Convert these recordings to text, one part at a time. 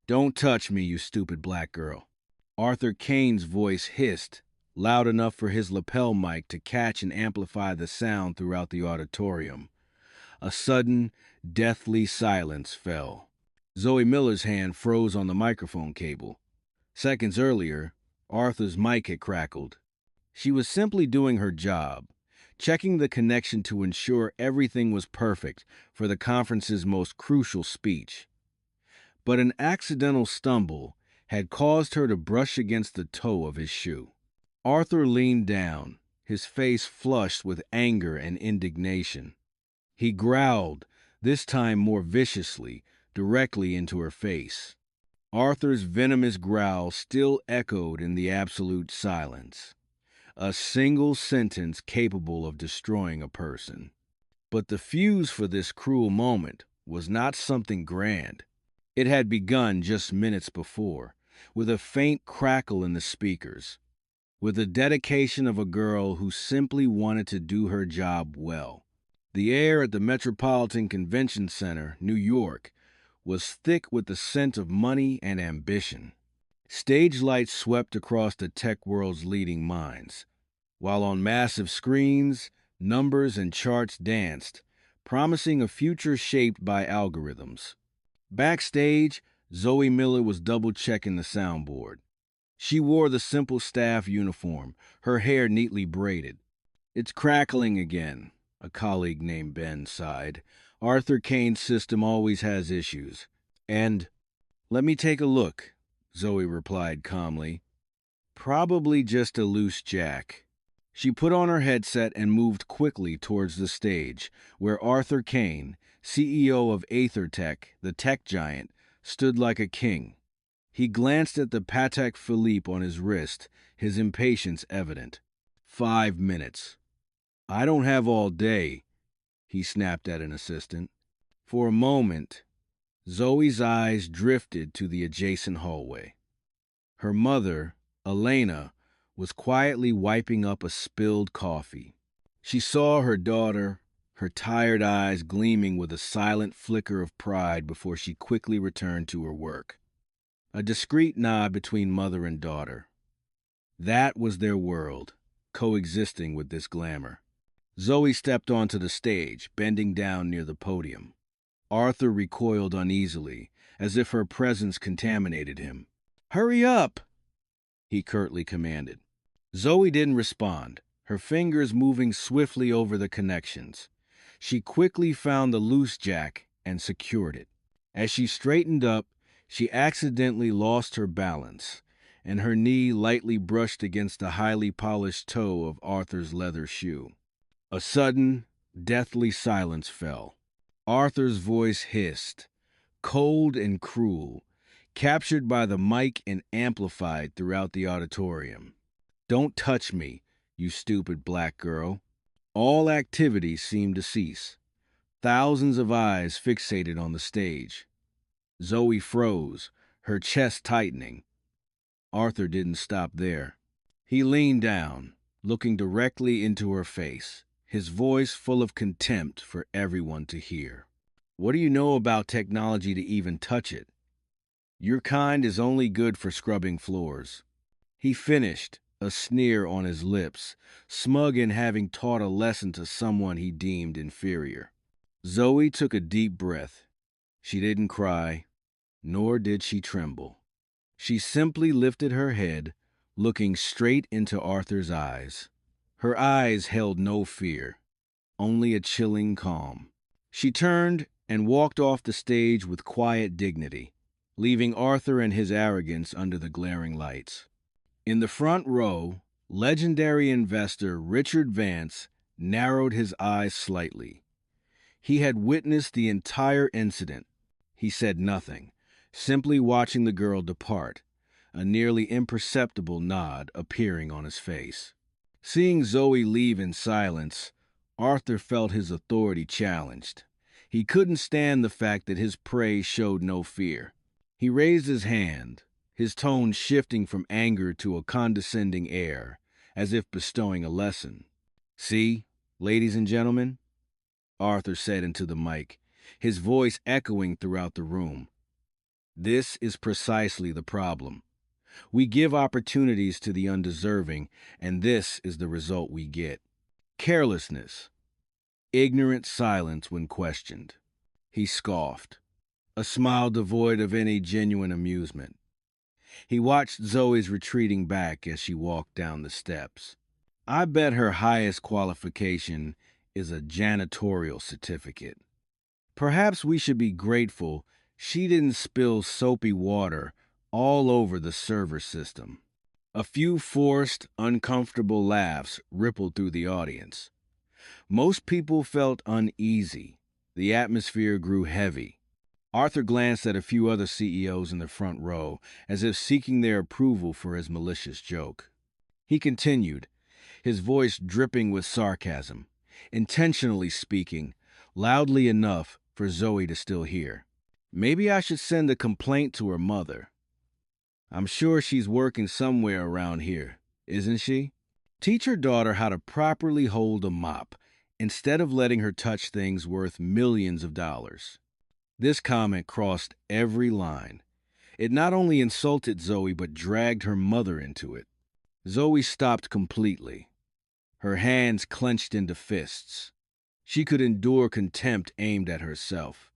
Don't touch me, you stupid black girl. Arthur Kane's voice hissed, loud enough for his lapel mic to catch and amplify the sound throughout the auditorium. A sudden, deathly silence fell. Zoe Miller's hand froze on the microphone cable. Seconds earlier, Arthur's mic had crackled. She was simply doing her job, checking the connection to ensure everything was perfect for the conference's most crucial speech. But an accidental stumble had caused her to brush against the toe of his shoe. Arthur leaned down, his face flushed with anger and indignation. He growled, this time more viciously, directly into her face. Arthur's venomous growl still echoed in the absolute silence. A single sentence capable of destroying a person. But the fuse for this cruel moment was not something grand. It had begun just minutes before, with a faint crackle in the speakers, with the dedication of a girl who simply wanted to do her job well. The air at the Metropolitan Convention Center, New York, was thick with the scent of money and ambition. Stage lights swept across the tech world's leading minds, while on massive screens, numbers and charts danced, promising a future shaped by algorithms. Backstage, Zoe Miller was double-checking the soundboard. She wore the simple staff uniform, her hair neatly braided. "It's crackling again," a colleague named Ben sighed. "Arthur Kane's system always has issues." "And let me take a look," Zoe replied calmly. "Probably just a loose jack." She put on her headset and moved quickly towards the stage, where Arthur Kane, CEO of AetherTech, the tech giant, stood like a king. He glanced at the Patek Philippe on his wrist, his impatience evident. 5 minutes. "I don't have all day," he snapped at an assistant. For a moment, Zoe's eyes drifted to the adjacent hallway. Her mother, Elena, was quietly wiping up a spilled coffee. She saw her daughter, her tired eyes gleaming with a silent flicker of pride before she quickly returned to her work. A discreet nod between mother and daughter. That was their world, coexisting with this glamour. Zoe stepped onto the stage, bending down near the podium. Arthur recoiled uneasily, as if her presence contaminated him. "Hurry up!" he curtly commanded. Zoe didn't respond, her fingers moving swiftly over the connections. She quickly found the loose jack and secured it. As she straightened up, she accidentally lost her balance, and her knee lightly brushed against the highly polished toe of Arthur's leather shoe. A sudden, deathly silence fell. Arthur's voice hissed, cold and cruel, captured by the mic and amplified throughout the auditorium. "Don't touch me, you stupid black girl." All activity seemed to cease. Thousands of eyes fixated on the stage. Zoe froze, her chest tightening. Arthur didn't stop there. He leaned down, looking directly into her face, his voice full of contempt for everyone to hear. "What do you know about technology to even touch it? Your kind is only good for scrubbing floors." He finished, a sneer on his lips, smug in having taught a lesson to someone he deemed inferior. Zoe took a deep breath. She didn't cry, nor did she tremble. She simply lifted her head, looking straight into Arthur's eyes. Her eyes held no fear, only a chilling calm. She turned and walked off the stage with quiet dignity, leaving Arthur and his arrogance under the glaring lights. In the front row, legendary investor Richard Vance narrowed his eyes slightly. He had witnessed the entire incident. He said nothing, simply watching the girl depart, a nearly imperceptible nod appearing on his face. Seeing Zoe leave in silence, Arthur felt his authority challenged. He couldn't stand the fact that his prey showed no fear. He raised his hand, his tone shifting from anger to a condescending air, as if bestowing a lesson. "See, ladies and gentlemen," Arthur said into the mic, his voice echoing throughout the room. This is precisely the problem. We give opportunities to the undeserving, and this is the result we get. Carelessness, ignorant silence when questioned. He scoffed, a smile devoid of any genuine amusement. He watched Zoe's retreating back as she walked down the steps. I bet her highest qualification is a janitorial certificate. Perhaps we should be grateful she didn't spill soapy water all over the server system. A few forced, uncomfortable laughs rippled through the audience. Most people felt uneasy. The atmosphere grew heavy. Arthur glanced at a few other CEOs in the front row, as if seeking their approval for his malicious joke. He continued, his voice dripping with sarcasm, intentionally speaking, loudly enough for Zoe to still hear. Maybe I should send a complaint to her mother. I'm sure she's working somewhere around here, isn't she? Teach her daughter how to properly hold a mop, instead of letting her touch things worth millions of dollars. This comment crossed every line. It not only insulted Zoe, but dragged her mother into it. Zoe stopped completely, her hands clenched into fists. She could endure contempt aimed at herself,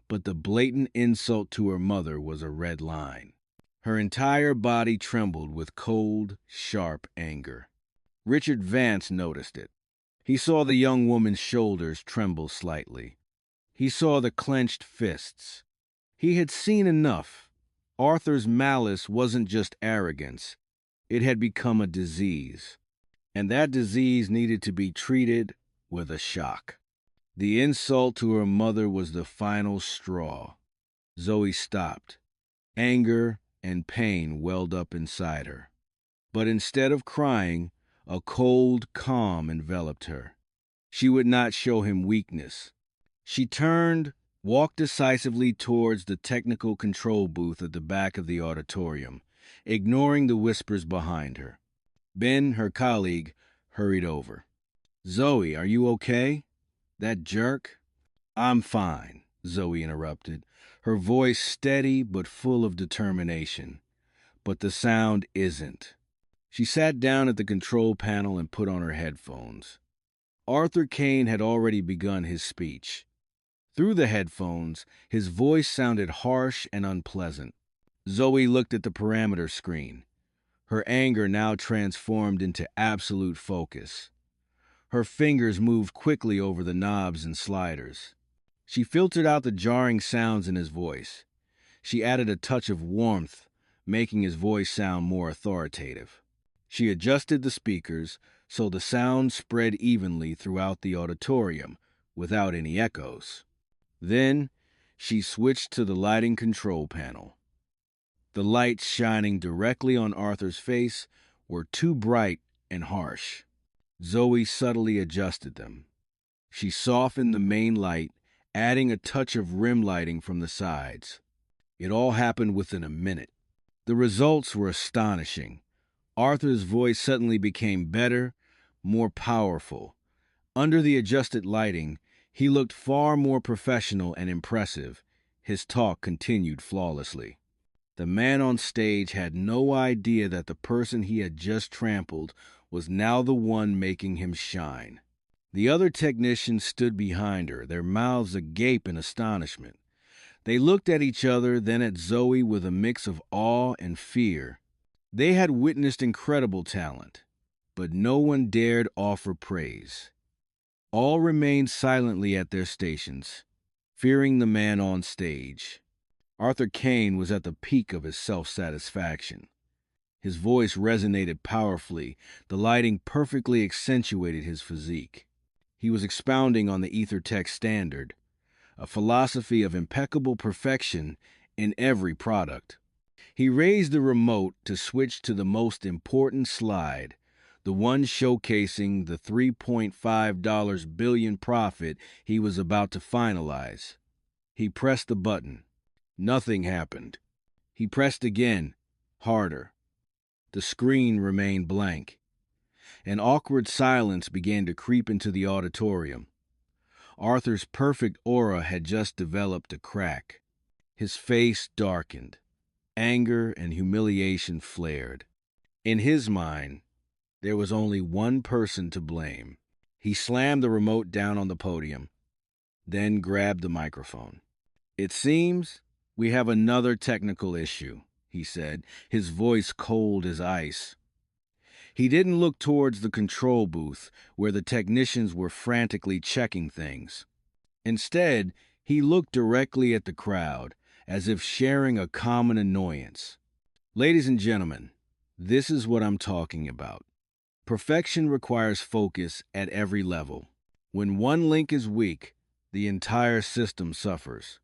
but the blatant insult to her mother was a red line. Her entire body trembled with cold, sharp anger. Richard Vance noticed it. He saw the young woman's shoulders tremble slightly. He saw the clenched fists. He had seen enough. Arthur's malice wasn't just arrogance. It had become a disease. And that disease needed to be treated with a shock. The insult to her mother was the final straw. Zoe stopped. Anger and pain welled up inside her. But instead of crying, a cold calm enveloped her. She would not show him weakness. She turned, walked decisively towards the technical control booth at the back of the auditorium, ignoring the whispers behind her. Ben, her colleague, hurried over. Zoe, are you okay? That jerk? I'm fine, Zoe interrupted, her voice steady but full of determination. But the sound isn't. She sat down at the control panel and put on her headphones. Arthur Kane had already begun his speech. Through the headphones, his voice sounded harsh and unpleasant. Zoe looked at the parameter screen, her anger now transformed into absolute focus. Her fingers moved quickly over the knobs and sliders. She filtered out the jarring sounds in his voice. She added a touch of warmth, making his voice sound more authoritative. She adjusted the speakers so the sound spread evenly throughout the auditorium, without any echoes. Then, she switched to the lighting control panel. The lights shining directly on Arthur's face were too bright and harsh. Zoe subtly adjusted them. She softened the main light, adding a touch of rim lighting from the sides. It all happened within a minute. The results were astonishing. Arthur's voice suddenly became better, more powerful. Under the adjusted lighting, he looked far more professional and impressive. His talk continued flawlessly. The man on stage had no idea that the person he had just trampled was now the one making him shine. The other technicians stood behind her, their mouths agape in astonishment. They looked at each other, then at Zoe with a mix of awe and fear. They had witnessed incredible talent, but no one dared offer praise. All remained silently at their stations, fearing the man on stage. Arthur Kane was at the peak of his self-satisfaction. His voice resonated powerfully, the lighting perfectly accentuated his physique. He was expounding on the EtherTech standard, a philosophy of impeccable perfection in every product. He raised the remote to switch to the most important slide, the one showcasing the $3.5 billion profit he was about to finalize. He pressed the button. Nothing happened. He pressed again, harder. The screen remained blank. An awkward silence began to creep into the auditorium. Arthur's perfect aura had just developed a crack. His face darkened. Anger and humiliation flared. In his mind, there was only one person to blame. He slammed the remote down on the podium, then grabbed the microphone. "It seems we have another technical issue," he said, his voice cold as ice. He didn't look towards the control booth, where the technicians were frantically checking things. Instead, he looked directly at the crowd, as if sharing a common annoyance. "Ladies and gentlemen, this is what I'm talking about. Perfection requires focus at every level. When one link is weak, the entire system suffers."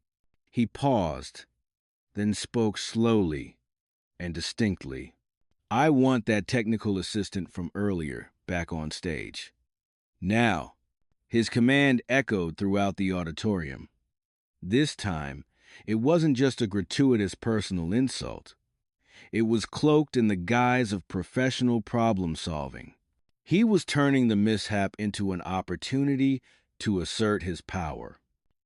He paused, then spoke slowly and distinctly. "I want that technical assistant from earlier back on stage." Now, his command echoed throughout the auditorium. This time, it wasn't just a gratuitous personal insult. It was cloaked in the guise of professional problem solving. He was turning the mishap into an opportunity to assert his power.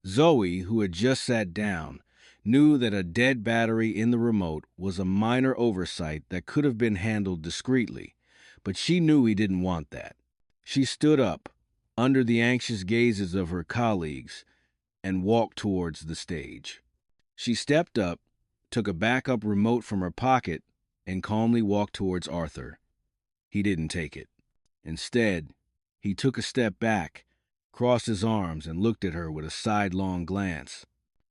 Zoe, who had just sat down, knew that a dead battery in the remote was a minor oversight that could have been handled discreetly, but she knew he didn't want that. She stood up, under the anxious gazes of her colleagues, and walked towards the stage. She stepped up, took a backup remote from her pocket, and calmly walked towards Arthur. He didn't take it. Instead, he took a step back, crossed his arms, and looked at her with a sidelong glance.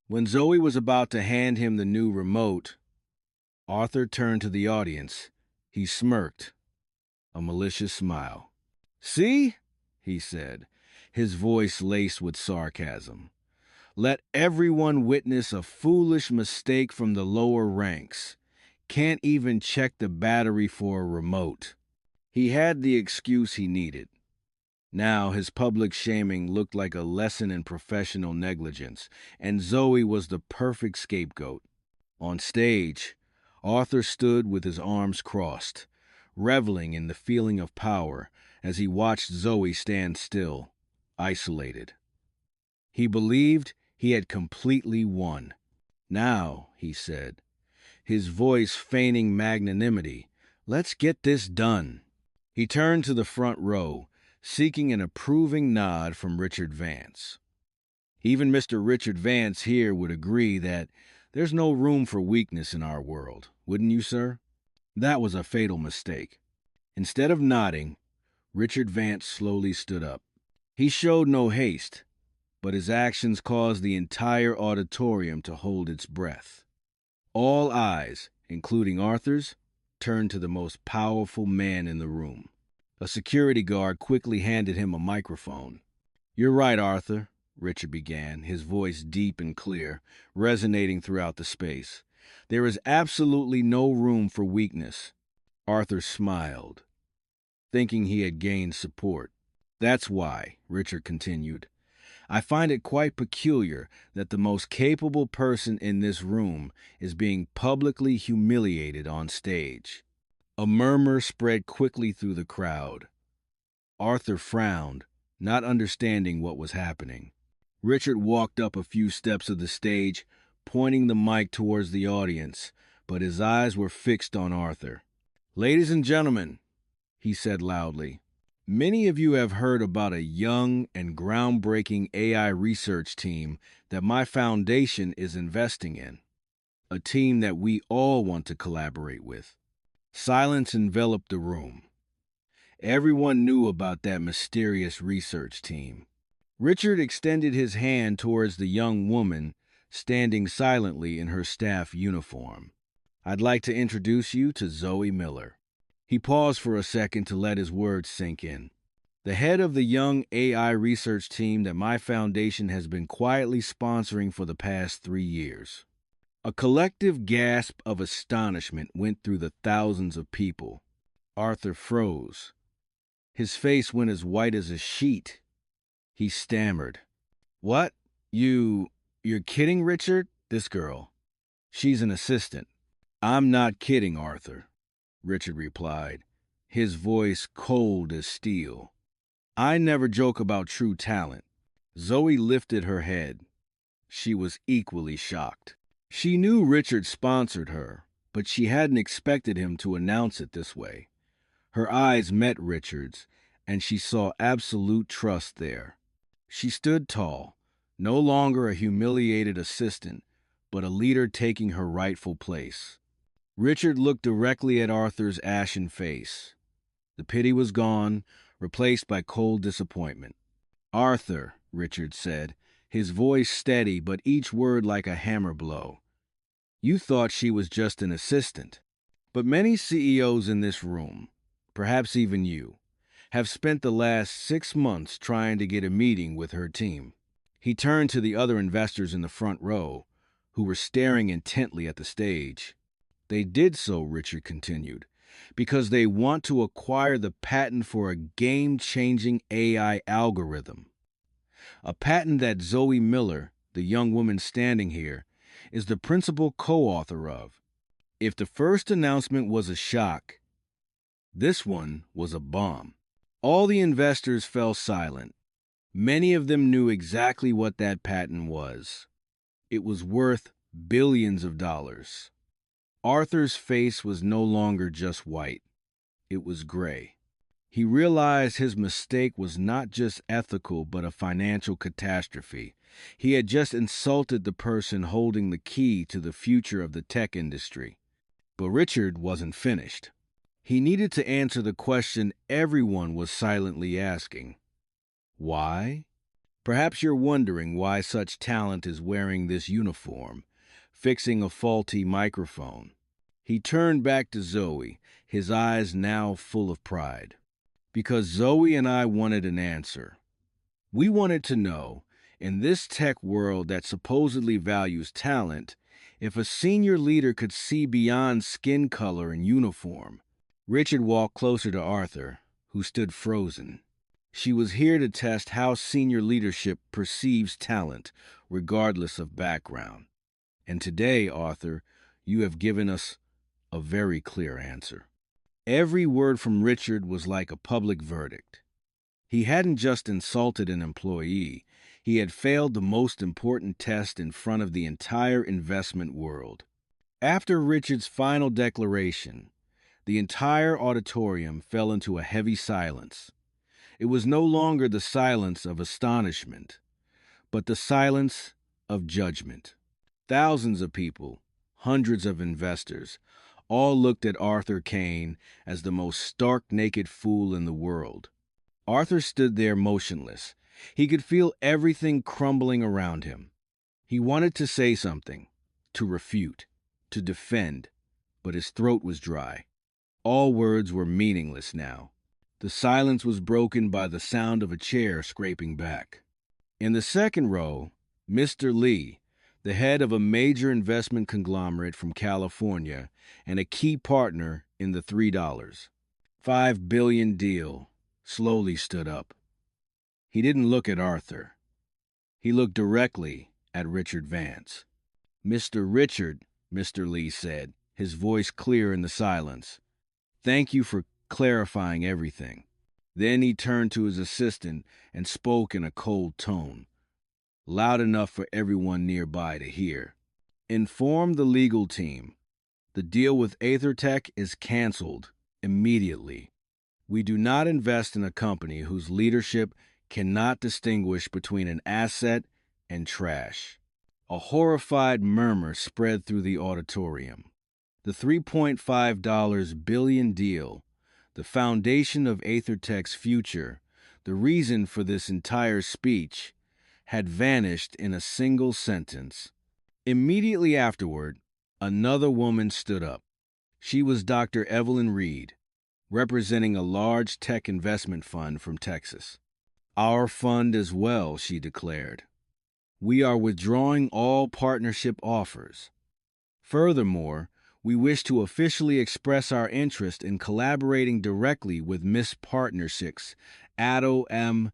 When Zoe was about to hand him the new remote, Arthur turned to the audience. He smirked, a malicious smile. "See?" he said, his voice laced with sarcasm. "Let everyone witness a foolish mistake from the lower ranks. Can't even check the battery for a remote." He had the excuse he needed. Now his public shaming looked like a lesson in professional negligence, and Zoe was the perfect scapegoat. On stage, Arthur stood with his arms crossed, reveling in the feeling of power as he watched Zoe stand still, isolated. He believed he had completely won. "Now," he said, his voice feigning magnanimity, "let's get this done." He turned to the front row, seeking an approving nod from Richard Vance. Even Mr. Richard Vance here would agree that there's no room for weakness in our world, wouldn't you, sir? That was a fatal mistake. Instead of nodding, Richard Vance slowly stood up. He showed no haste, but his actions caused the entire auditorium to hold its breath. All eyes, including Arthur's, turned to the most powerful man in the room. A security guard quickly handed him a microphone. "You're right, Arthur," Richard began, his voice deep and clear, resonating throughout the space. "There is absolutely no room for weakness." Arthur smiled, thinking he had gained support. "That's why," Richard continued, "I find it quite peculiar that the most capable person in this room is being publicly humiliated on stage." A murmur spread quickly through the crowd. Arthur frowned, not understanding what was happening. Richard walked up a few steps of the stage, pointing the mic towards the audience, but his eyes were fixed on Arthur. "Ladies and gentlemen," he said loudly, "many of you have heard about a young and groundbreaking AI research team that my foundation is investing in, a team that we all want to collaborate with." Silence enveloped the room. Everyone knew about that mysterious research team. Richard extended his hand towards the young woman standing silently in her staff uniform. "I'd like to introduce you to Zoe Miller." He paused for a second to let his words sink in. "The head of the young AI research team that my foundation has been quietly sponsoring for the past 3 years." A collective gasp of astonishment went through the thousands of people. Arthur froze. His face went as white as a sheet. He stammered. "What? You're kidding, Richard? This girl. She's an assistant." "I'm not kidding, Arthur," Richard replied, his voice cold as steel. "I never joke about true talent." Zoe lifted her head. She was equally shocked. She knew Richard sponsored her, but she hadn't expected him to announce it this way. Her eyes met Richard's, and she saw absolute trust there. She stood tall, no longer a humiliated assistant, but a leader taking her rightful place. Richard looked directly at Arthur's ashen face. The pity was gone, replaced by cold disappointment. "Arthur," Richard said, his voice steady but each word like a hammer blow. "You thought she was just an assistant. But many CEOs in this room, perhaps even you, have spent the last 6 months trying to get a meeting with her team." He turned to the other investors in the front row, who were staring intently at the stage. "They did so," Richard continued, "because they want to acquire the patent for a game-changing AI algorithm. A patent that Zoe Miller, the young woman standing here, is the principal co-author of. If the first announcement was a shock, this one was a bomb." All the investors fell silent. Many of them knew exactly what that patent was. It was worth billions of dollars. Arthur's face was no longer just white. It was gray. He realized his mistake was not just ethical, but a financial catastrophe. He had just insulted the person holding the key to the future of the tech industry. But Richard wasn't finished. He needed to answer the question everyone was silently asking. Why? Perhaps you're wondering why such talent is wearing this uniform, fixing a faulty microphone. He turned back to Zoe, his eyes now full of pride. Because Zoe and I wanted an answer. We wanted to know, in this tech world that supposedly values talent, if a senior leader could see beyond skin color and uniform. Richard walked closer to Arthur, who stood frozen. She was here to test how senior leadership perceives talent, regardless of background. And today, Arthur, you have given us a very clear answer. Every word from Richard was like a public verdict. He hadn't just insulted an employee, he had failed the most important test in front of the entire investment world. After Richard's final declaration, the entire auditorium fell into a heavy silence. It was no longer the silence of astonishment, but the silence of judgment. Thousands of people, hundreds of investors, all looked at Arthur Kane as the most stark naked fool in the world. Arthur stood there motionless. He could feel everything crumbling around him. He wanted to say something, to refute, to defend, but his throat was dry. All words were meaningless now. The silence was broken by the sound of a chair scraping back. In the second row, Mr. Lee, the head of a major investment conglomerate from California and a key partner in the $3.5 billion deal, slowly stood up. He didn't look at Arthur. He looked directly at Richard Vance. "Mr. Richard," Mr. Lee said, his voice clear in the silence, "thank you for clarifying everything." Then he turned to his assistant and spoke in a cold tone, loud enough for everyone nearby to hear. "Inform the legal team. The deal with AetherTech is canceled immediately. We do not invest in a company whose leadership cannot distinguish between an asset and trash." A horrified murmur spread through the auditorium. The $3.5 billion deal, the foundation of AetherTech's future, the reason for this entire speech, had vanished in a single sentence. Immediately afterward, another woman stood up. She was Dr. Evelyn Reed, representing a large tech investment fund from Texas. "Our fund as well," she declared. "We are withdrawing all partnership offers. Furthermore, we wish to officially express our interest in collaborating directly with Miss Partner 6, Ado M.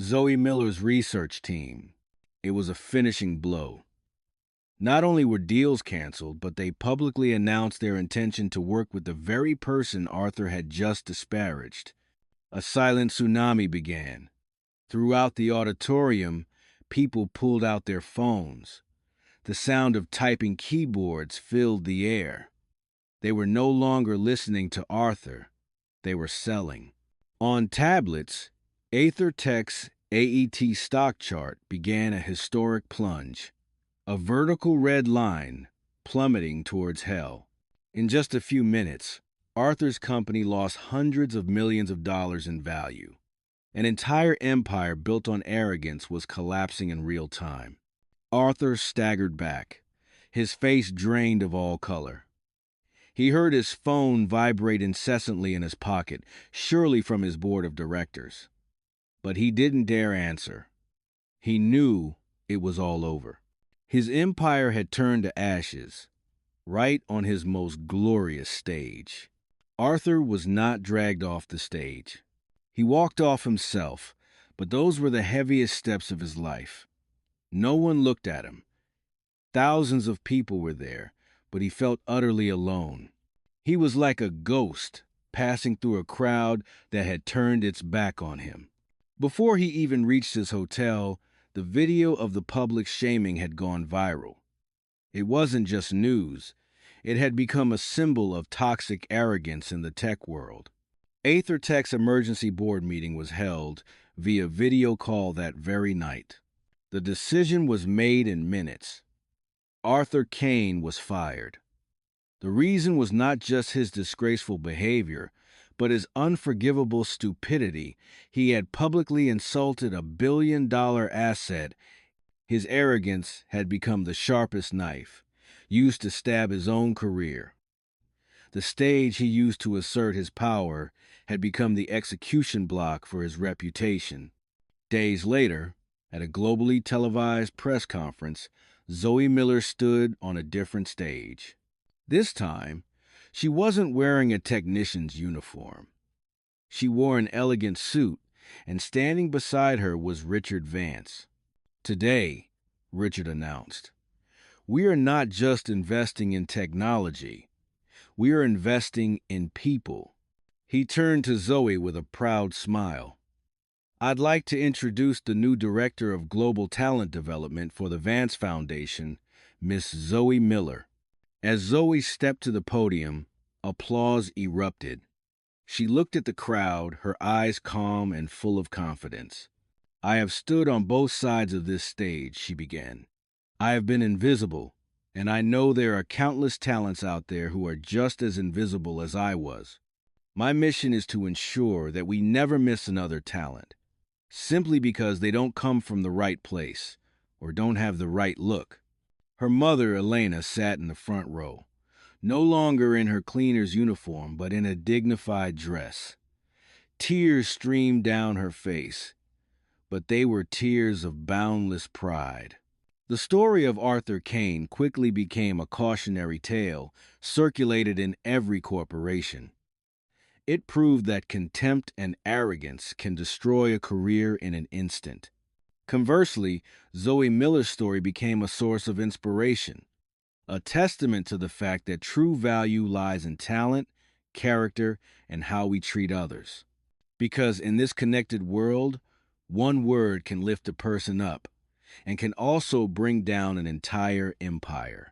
Zoe Miller's research team." It was a finishing blow. Not only were deals canceled, but they publicly announced their intention to work with the very person Arthur had just disparaged. A silent tsunami began. Throughout the auditorium, people pulled out their phones. The sound of typing keyboards filled the air. They were no longer listening to Arthur, they were selling. On tablets, Aethertech's AET stock chart began a historic plunge, a vertical red line plummeting towards hell. In just a few minutes, Arthur's company lost hundreds of millions of dollars in value. An entire empire built on arrogance was collapsing in real time. Arthur staggered back, his face drained of all color. He heard his phone vibrate incessantly in his pocket, surely from his board of directors. But he didn't dare answer. He knew it was all over. His empire had turned to ashes, right on his most glorious stage. Arthur was not dragged off the stage. He walked off himself, but those were the heaviest steps of his life. No one looked at him. Thousands of people were there, but he felt utterly alone. He was like a ghost passing through a crowd that had turned its back on him. Before he even reached his hotel, the video of the public shaming had gone viral. It wasn't just news. It had become a symbol of toxic arrogance in the tech world. Aethertech's emergency board meeting was held via video call that very night. The decision was made in minutes. Arthur Kane was fired. The reason was not just his disgraceful behavior, but his unforgivable stupidity. He had publicly insulted a billion-dollar asset. His arrogance had become the sharpest knife, used to stab his own career. The stage he used to assert his power had become the execution block for his reputation. Days later, at a globally televised press conference, Zoe Miller stood on a different stage. This time, she wasn't wearing a technician's uniform. She wore an elegant suit, and standing beside her was Richard Vance. Today, Richard announced, we are not just investing in technology. We are investing in people. He turned to Zoe with a proud smile. I'd like to introduce the new Director of Global Talent Development for the Vance Foundation, Miss Zoe Miller. As Zoe stepped to the podium, applause erupted. She looked at the crowd, her eyes calm and full of confidence. I have stood on both sides of this stage, she began. I have been invisible, and I know there are countless talents out there who are just as invisible as I was. My mission is to ensure that we never miss another talent, simply because they don't come from the right place or don't have the right look. Her mother, Elena, sat in the front row, no longer in her cleaner's uniform, but in a dignified dress. Tears streamed down her face, but they were tears of boundless pride. The story of Arthur Kane quickly became a cautionary tale circulated in every corporation. It proved that contempt and arrogance can destroy a career in an instant. Conversely, Zoe Miller's story became a source of inspiration, a testament to the fact that true value lies in talent, character, and how we treat others. Because in this connected world, one word can lift a person up and can also bring down an entire empire.